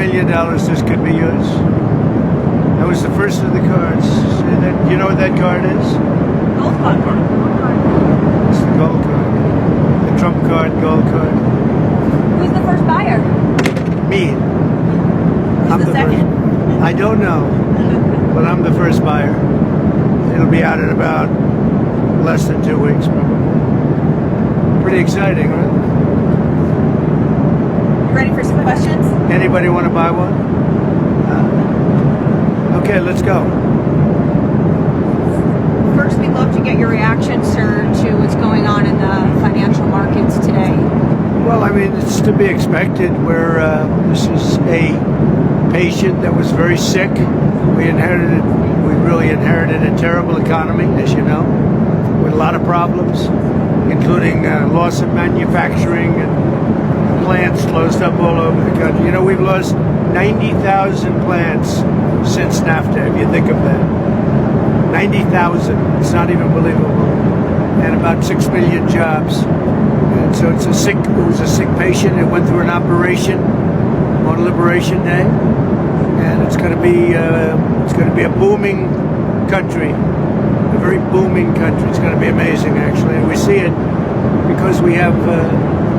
million this could be yours. That was the first of the cards. You know what that card is? Gold card. It's the gold card. The Trump card, gold card. Who's the first buyer? Me. Who's the second? I don't know, but I'm the first buyer. It'll be out in about less than 2 weeks, probably. Pretty exciting, right? You ready for some questions? Anybody want to buy one? Okay, let's go. First, we'd love to get your reaction, sir, to what's going on in the financial markets today. Well, I mean, it's to be expected. This is a patient that was very sick. We really inherited a terrible economy, as you know, with a lot of problems, including loss of manufacturing and plants closed up all over the country. You know, we've lost 90,000 plants since NAFTA, if you think of that. 90,000. It's not even believable. And about 6 million jobs. And so it was a sick patient. It went through an operation on Liberation Day. And it's going to be a booming country. A very booming country. It's going to be amazing, actually. And we see it because we have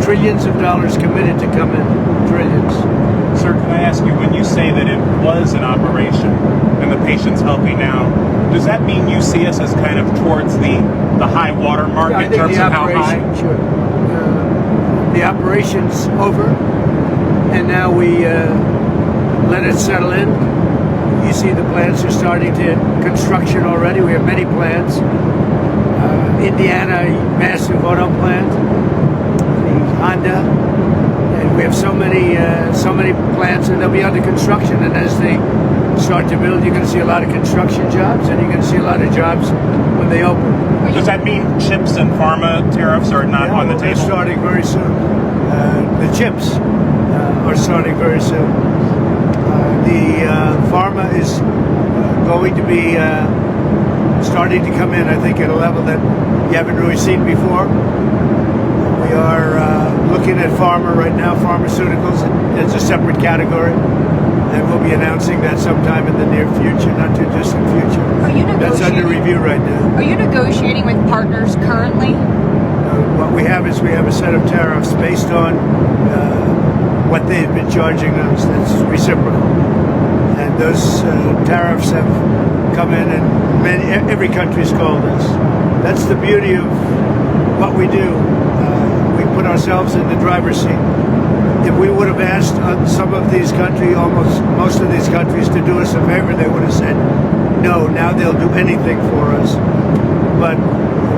trillions of dollars committed to come in. Trillions. Sir, can I ask you, when you say that it was an operation and the patient's healthy now, does that mean you see us as kind of towards the high water mark in terms of how high? Sure. The operation's over, and now we let it settle in. You see the plants are starting to construction already. We have many plants. Indiana, massive auto plant. Honda. And we have so many plants, and they'll be under construction. And as they start to build, you're going to see a lot of construction jobs, and you're going to see a lot of jobs when they open. Does that mean chips and pharma tariffs are not on the table? They're starting very soon. The chips are starting very soon. The pharma is going to be starting to come in, I think, at a level that you haven't really seen before. We are looking at pharma right now, pharmaceuticals as a separate category. And we'll be announcing that sometime in the near future, not too distant future. That's under review right now. Are you negotiating with partners currently? What we have is we have a set of tariffs based on what they've been charging us. That's reciprocal. And those tariffs have come in, and every country's called us. That's the beauty of what we do. We put ourselves in the driver's seat. If we would have asked some of these countries, most of these countries, to do us a favor, they would have said no. Now they'll do anything for us. But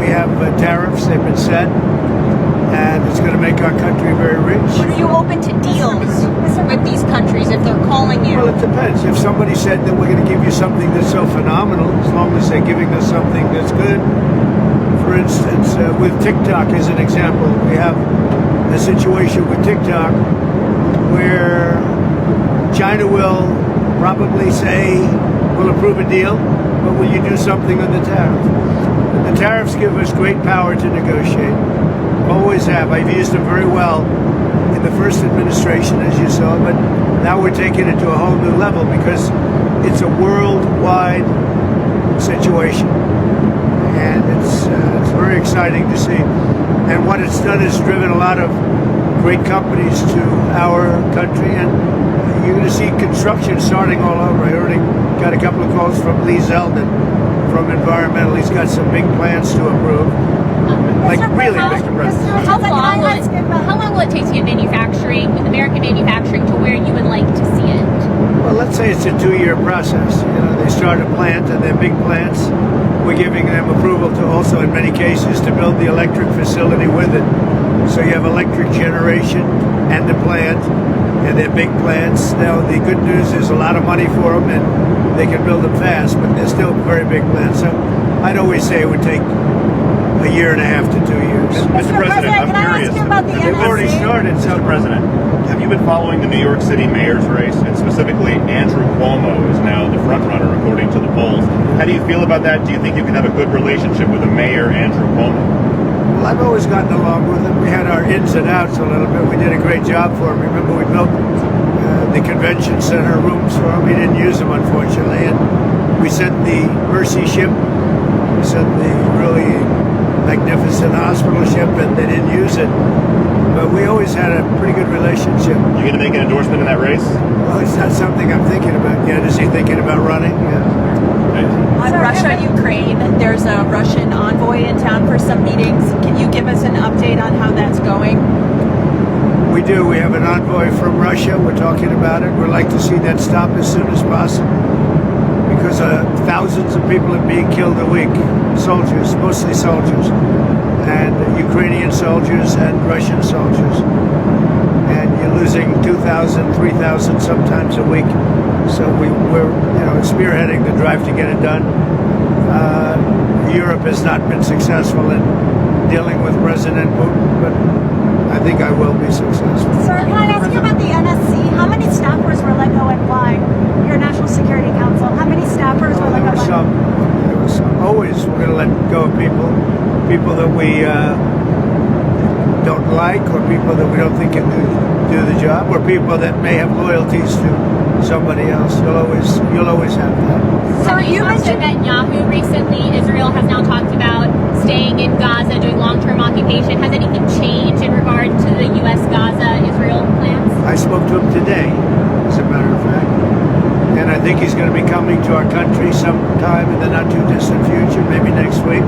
we have tariffs, they've been set, and it's going to make our country very rich. But are you open to deals with these countries if they're calling you? Well, it depends. If somebody said that we're going to give you something that's so phenomenal, as long as they're giving us something that's good. For instance, with TikTok as an example, we have a situation with TikTok where China will probably say, we'll approve a deal, but will you do something on the tariff? And the tariffs give us great power to negotiate. Always have. I've used them very well in the first administration, as you saw, but now we're taking it to a whole new level because it's a worldwide situation. And it's very exciting to see. And what it's done is driven a lot of great companies to our country, and you're going to see construction starting all over. I already got a couple of calls from Lee Zeldin from Environmental. He's got some big plans to approve. Mr. President. How long will it take to get American manufacturing to where you would like to see it? Well, let's say it's a 2-year process. You know, they start a plant, and they're big plants. We're giving them approval to also, in many cases, to build the electric facility with it. So you have electric generation and the plant, and they're big plants. Now, the good news is a lot of money for them, and they can build them fast, but they're still very big plants. So I'd always say it would take a year and a half to 2 years. Mr. President, I'm curious. They've already started. So, Mr. President, have you been following the New York City mayor's race? And specifically, Andrew Cuomo is now the front runner, according to the polls. How do you feel about that? Do you think you can have a good relationship with the mayor, Andrew Cuomo? Well, I've always gotten along with him. We had our ins and outs a little bit. We did a great job for him. Remember, we built the convention center rooms for him. He didn't use them, unfortunately. And we sent the Mercy ship. We sent the really magnificent hospital ship, and they didn't use it. But we always had a pretty good relationship. You going to make an endorsement in that race? Well, it's not something I'm thinking about yet. Is he thinking about running? Yeah. On Russia and Ukraine, there's a Russian envoy in town for some meetings. Can you give us an update on how that's going? We do. We have an envoy from Russia. We're talking about it. We'd like to see that stop as soon as possible because thousands of people are being killed a week. Soldiers, mostly soldiers, and Ukrainian soldiers and Russian soldiers. And you're losing 2,000, 3,000 sometimes a week. So we're spearheading the drive to get it done. Europe has not been successful in dealing with President Putin, but I think I will be successful. Sir, can I ask you about the NSC? How many staffers were let go and why? Your National Security Council. How many staffers were let go? There were some. Always we're going to let go of people that we don't like, or people that we don't think can do the job, or people that may have loyalties to somebody else. You'll always have that. So you mentioned Netanyahu recently. Israel has now talked about staying in Gaza, doing long-term occupation. Has anything changed in regard to the U.S. Gaza-Israel plans? I spoke to him today, as a matter of fact, and I think he's going to be coming to our country sometime in the not-too-distant future, maybe next week.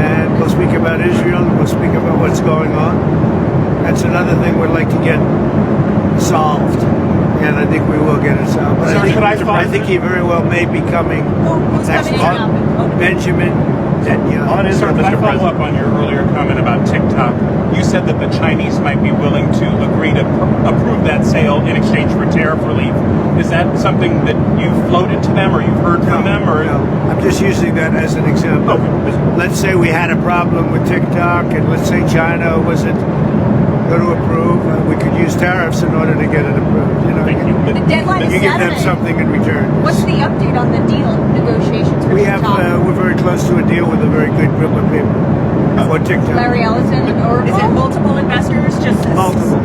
And we'll speak about Israel, and we'll speak about what's going on. That's another thing we'd like to get solved, and I think we will get it solved. But I think he very well may be coming next month. Benjamin Netanyahu. Sir, can I follow up on your earlier comment about TikTok? You said that the Chinese might be willing to agree to approve that sale in exchange for tariff relief. Is that something that you've floated to them, or you've heard from them? Or no, I'm just using that as an example. Let's say we had a problem with TikTok, and let's say China wasn't going to approve. We could use tariffs in order to get it approved. The deadline is you give them Saturday. something in return. What's the update on the deal negotiations for We have TikTok? we're very close to a deal with a very good group of people for TikTok. Larry Ellison, or is it multiple investors? Just Multiple.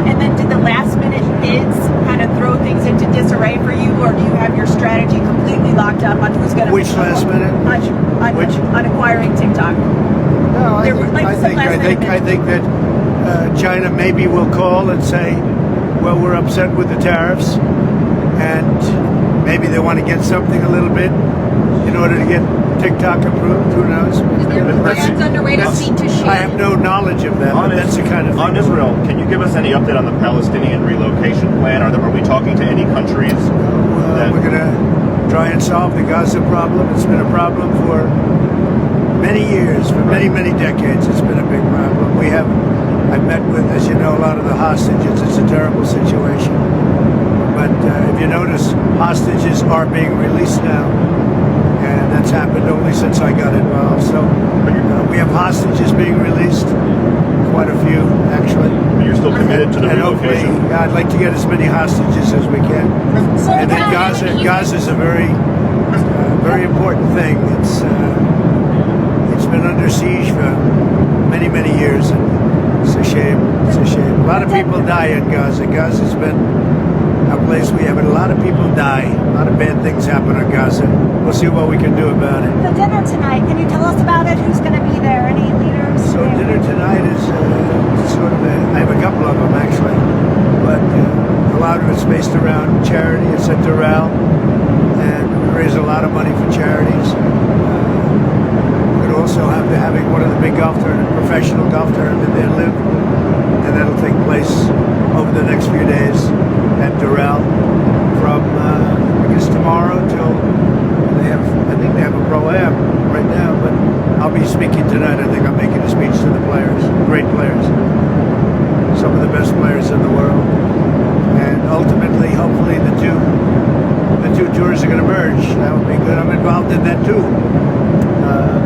And then did the last minute bids kind of throw things into disarray for you, or do you have your strategy completely locked up on who's going to Which last minute? on acquiring TikTok? No, I think that China maybe will call and say, well, we're upset with the tariffs, and maybe they want to get something a little bit in order to get TikTok approved. Who knows? Is there plans underway to seek to share? I have no knowledge of that, but that's the kind of thing. On Israel, can you give us any update on the Palestinian relocation plan? Are we talking to any countries? We're going to try and solve the Gaza problem. It's been a problem for many years, for many, many decades. It's been a big problem. I've met with, as you know, a lot of the hostages. It's a terrible situation. But if you notice, hostages are being released now. And that's happened only since I got involved. So we have hostages being released, quite a few, actually. But you're still committed to the And hopefully, relocation? I'd like to get as many hostages as we can. And then Gaza's a very, very important thing. It's been under siege for many, many years. And it's a shame. It's a shame. A lot of people die in Gaza. Gaza's been a place we have a lot of people die. A lot of bad things happen in Gaza. We'll see what we can do about it. The dinner tonight, can you tell us about it? Who's going to be there? Any leaders? So dinner tonight is sort of I have a couple of them actually, but a lot of it's based around charity. It's at Doral, and we raise a lot of money for charities. We're also having one of the big professional golf tournament there live, and that'll take place over the next few days at Doral from I guess tomorrow till I think they have a pro-am right now, but I'll be speaking tonight. I think I'm making a speech to the players, great players, some of the best players in the world, and ultimately, hopefully, the two tours are going to merge. That would be good. I'm involved in that too.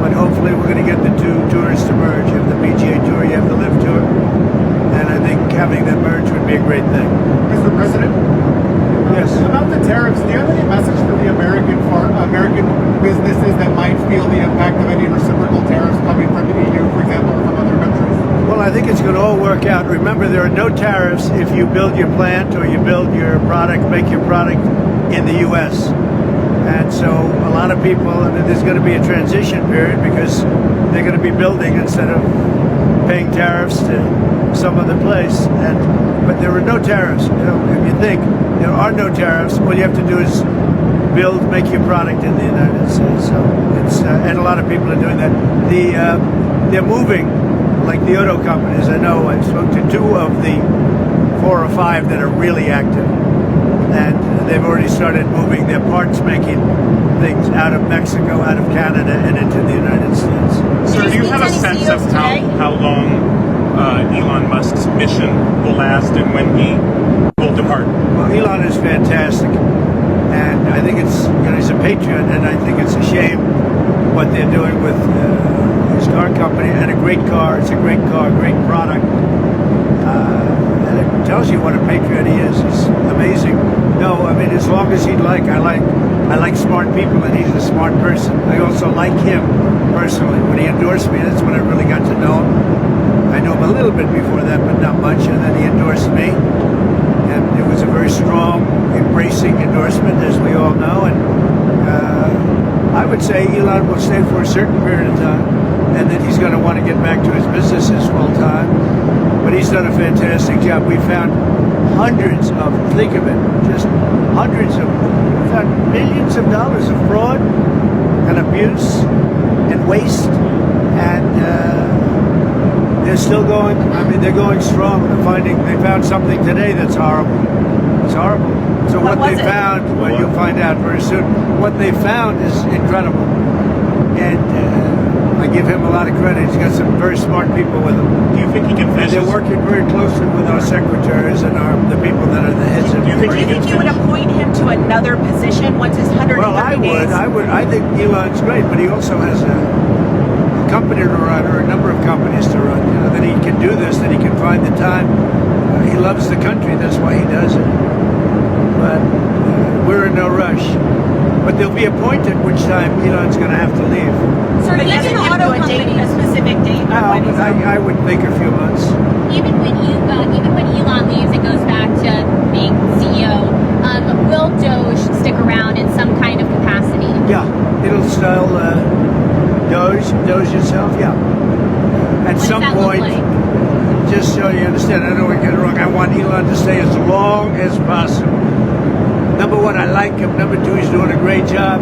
But hopefully we're going to get the two tours to merge. You have the PGA Tour, you have the LIV Tour, and I think having them merge would be a great thing. Mr. President? Yes. About the tariffs, do you have any message for the American businesses that might feel the impact of any reciprocal tariffs coming from the EU, for example, or from other countries? Well, I think it's going to all work out. Remember, there are no tariffs if you build your plant or you build your product, make your product in the U.S. And so a lot of people, there's going to be a transition period because they're going to be building instead of paying tariffs to some other place. But there are no tariffs. If you think there are no tariffs, all you have to do is make your product in the United States. So it's and a lot of people are doing that. They're moving, like the auto companies. I know I spoke to 2 of the 4 or 5 that are really active, and they've already started moving their parts making things out of Mexico, out of Canada, and into the United States. Sir, do you have a Speak to any sense of CEOs today? how long Elon Musk's mission will last and when he will depart? Well, Elon is fantastic, and I think it's he's a patriot, and I think it's a shame what they're doing with his car company. And a great car. It's a great car, great product, and it tells you what a patriot he is. He's amazing. No, I mean, as long as he'd like. I like smart people, and he's a smart person. I also like him personally. When he endorsed me, that's when I really got to know him. I knew him a little bit before that, but not much, and then he endorsed me. And it was a very strong, embracing endorsement, as we all know. And I would say Elon will stay for a certain period of time, and then he's going to want to get back to his businesses full time. But he's done a fantastic job. We found hundreds of, think of it, just hundreds of, we found millions of dollars of fraud and abuse and waste. And they're still going, I mean, they're going strong. They found something today that's horrible. It's horrible. So what they found, well, you'll find out very soon. What they found is incredible. And I give him a lot of credit. He's got some very smart people with him. Do you think he can finish? They're working very closely with our secretaries and the people that are the heads of. Do you think Do he you can think you would finish? appoint him to another position once his 130 Well, I days? would. I think Elon's great, but he also has a company to run, or a number of companies to run. That he can do this, that he can find the time. He loves the country. That's why he does it. But we're in no rush. But there'll be a point at which time Elon's going to have to leave. So But he even hasn't given auto you a date, a companies, specific date. on No, when but he's I would think a few months. even when Elon leaves and goes back to being CEO, will DOGE stick around in some kind of capacity? Yeah, it'll still Doge itself. Yeah. At What does some that look point, like? just so you understand, I don't want to get it wrong. I want Elon to stay as long as possible. Number 1, I like him. Number 2, he's doing a great job.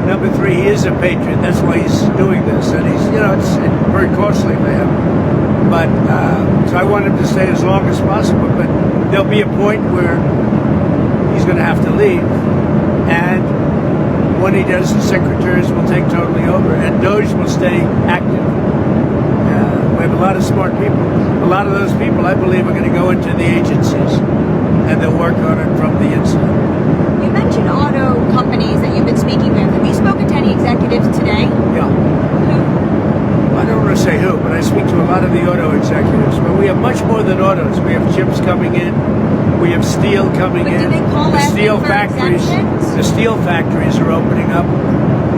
Number 3, he is a patriot. That's why he's doing this. And he's, it's very costly for him. But, so I want him to stay as long as possible. But there'll be a point where he's going to have to leave. And when he does, the secretaries will take totally over. And DOGE will stay active. We have a lot of smart people. A lot of those people, I believe, are going to go into the agencies. And they'll work on it from the inside. You mentioned auto companies that you've been speaking with. Have you spoken to any executives today? Yeah. I don't want to say who, but I speak to a lot of the auto executives. But we have much more than autos. We have chips coming in. We have steel coming But in. do they call The asking steel for factories. exemptions? The steel factories are opening up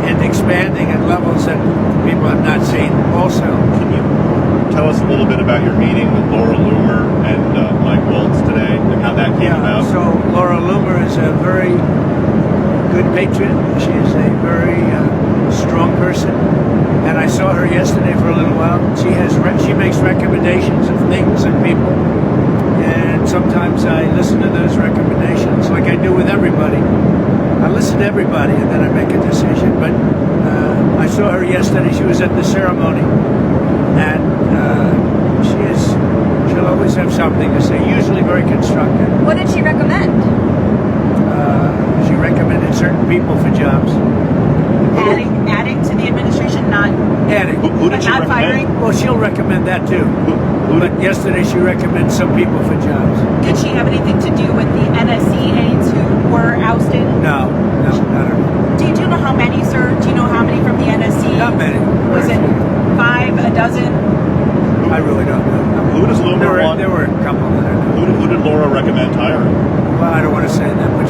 and expanding at levels that people have not seen. Also, Can you tell us a little bit about your meeting with Laura Loomer and Mike Waltz today and how that came about? So Laura Loomer is a very good patriot. She is a very strong person, and I saw her yesterday for a little while. She makes recommendations of things and people, and sometimes I listen to those recommendations, like I do with everybody. I listen to everybody, and then I make a decision. But I saw her yesterday. She was at the ceremony, and she'll always have something to say. Usually very constructive. What did she recommend? She recommended certain people for jobs. adding to the administration, not Adding. Who did but she not recommend? firing. Well, she'll recommend that too. But yesterday she recommended some people for jobs. Did she have anything to do with the NSC aides who were ousted? No, I don't know. Do you know how many, sir? Do you know how many from the NSC? Not many. Was it 5, a dozen? I really don't know. Who does Loomer want? There were a couple that I know. Who did Laura recommend hiring? Well, I don't want to say that, but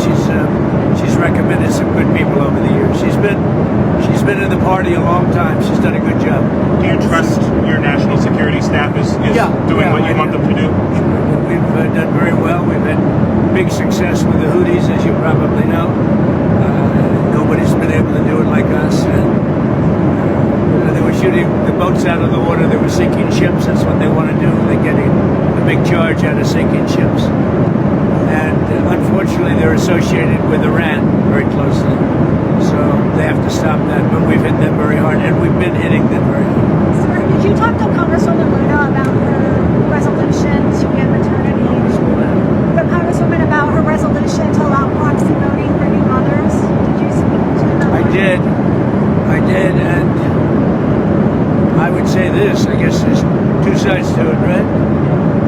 she's recommended some good people over the years. She's been been in the party a long time. She's done a good job. Do you trust your national security staff is doing what you want them to do? We've done very well. We've had big success with the Houthis, as you probably know. Nobody's been able to do it like us. And they were shooting the boats out of the water. They were sinking ships. That's what they want to do. They're getting a big charge out of sinking ships. And unfortunately, they're associated with Iran very closely. So they have to stop that. But we've hit them very hard, and we've been hitting them very hard. Sir, did you talk to Congresswoman Luna about her resolution to end maternity? The Congresswoman about her resolution to allow proxy voting for new mothers? Did you speak to them? I did, and I would say this. I guess there's two sides to it, right?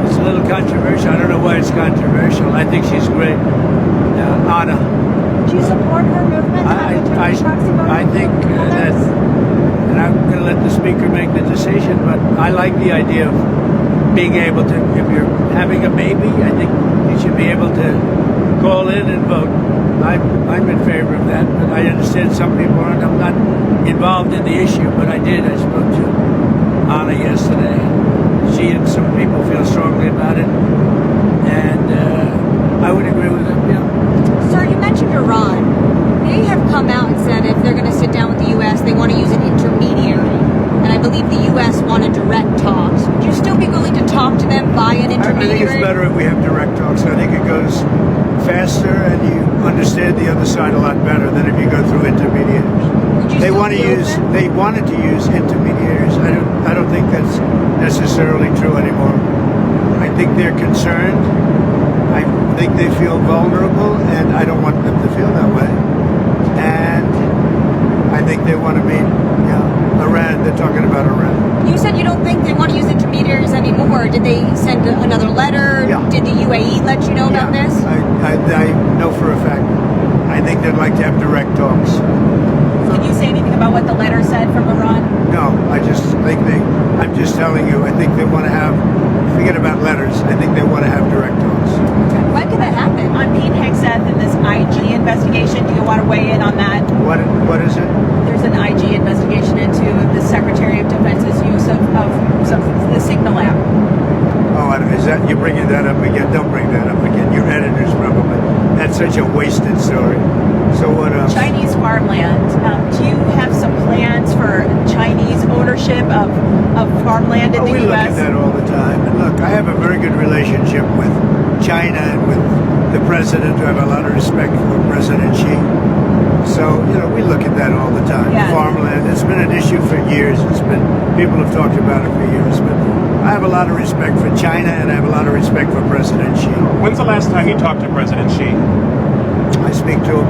It's a little controversial. I don't know why it's controversial. I think she's great. Anna. Do you support her movement? I think that, and I'm going to let the speaker make the decision, but I like the idea of being able to, if you're having a baby, I think you should be able to call in and vote. I'm in favor of that, but I understand some people aren't. I'm not involved in the issue, but I did. I spoke to Anna yesterday. She and some people feel strongly about it, and I would agree with them, yeah. Sir, you mentioned Iran. They have come out and said if they're going to sit down with the U.S., they want to use an intermediary. And I believe the U.S. wanted direct talks. Would you still be willing to talk to them via an intermediary? I think it's better if we have direct talks. I think it goes faster and you understand the other side a lot better than if you go through intermediaries. They wanted to use intermediaries. I don't think that's necessarily true anymore. I think they're concerned. I think they feel vulnerable, and I don't want them to feel that way. And I think they want to meet Iran. They're talking about Iran. You said you don't think they want to use intermediaries anymore. Did they send another letter? Yeah. Did the UAE let you know about this? I know for a fact. I think they'd like to have direct talks. Can you say anything about what the letter said from Iran? No, I'm just telling you, I think they want to have, forget about letters, I think they want to have direct talks. When can that happen? On Pete Hegseth and this IG investigation, do you want to weigh in on that? What is it? There's an IG investigation into the Secretary of Defense's use of the Signal app. Oh, is that, you're bringing that up again? Don't bring that up again. Your editors probably. That's such a wasted story. So what else? Chinese farmland. Do you have some plans for Chinese ownership of farmland in the U.S.? We look at that all the time. And look, I have a very good relationship with China and with the president, who I have a lot of respect for, President Xi. So, we look at that all the time. Yeah. Farmland, it's been an issue for years. People have talked about it for years. But I have a lot of respect for China, and I have a lot of respect for President Xi. When's the last time you talked to President Xi? I speak to him.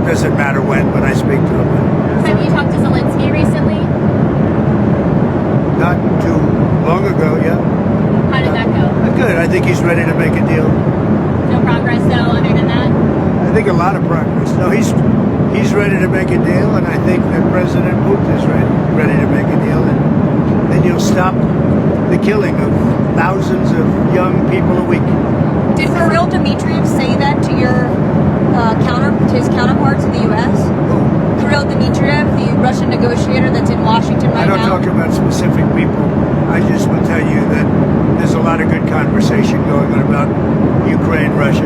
Doesn't matter when, but I speak to him. Have you talked to Zelensky recently? Not too long ago, yeah. How did that go? Good. I think he's ready to make a deal. No progress though, other than that? I think a lot of progress. No, he's ready to make a deal, and I think that President Putin is ready to make a deal, and then you'll stop the killing of thousands of young people a week. Did Kirill Dmitriev say that to his counterparts in the U.S.? Kirill Dmitriev, the Russian negotiator that's in Washington right now? I don't talk about specific people. I just will tell you that there's a lot of good conversation going on about Ukraine, Russia.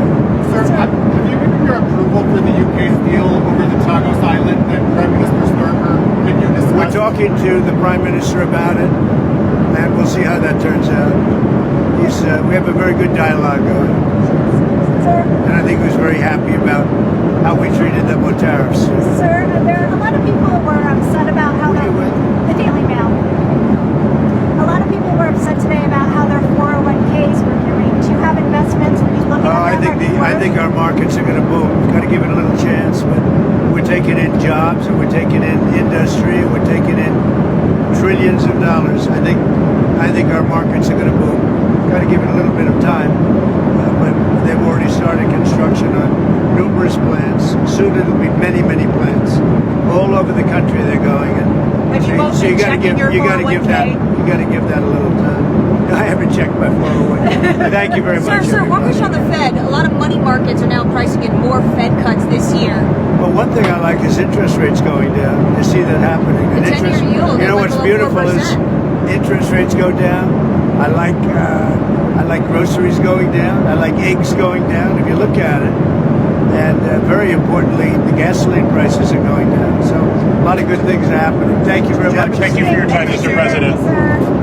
Sir, have you given your approval for the UK's deal over the Chagos Island that Prime Minister Starmer and you discussed? We're talking to the Prime Minister about it, and we'll see how that turns out. We have a very good dialogue going. And I think he was very happy about how we treated them with tariffs. Sir, there are a lot of people who were upset about how the Daily Mail. A lot of people were upset today about how their 401ks were doing. Do you have investments? Were you looking at that? I think our markets are going to boom. We've got to give it a little chance, but we're taking in jobs, and we're taking in industry, and we're taking in trillions of dollars. I think our markets are going to boom. Got to give it a little bit of time, but they've already started construction on numerous plants. Soon it'll be many, many plants all over the country. They're going, and so you got to give that a little time. I haven't checked my 401k. Thank you very much. Sir, one question on the Fed. A lot of money markets are now pricing in more Fed cuts this year. But one thing I like is interest rates going down. You see that happening. And The 10-year interest, yield you know is what's like beautiful below is 4%. interest rates go down. I like groceries going down. I like eggs going down. If you look at it, and very importantly, the gasoline prices are going down. So a lot of good things are happening. Thank you very much. Thank you for your time, Mr. President. Sir.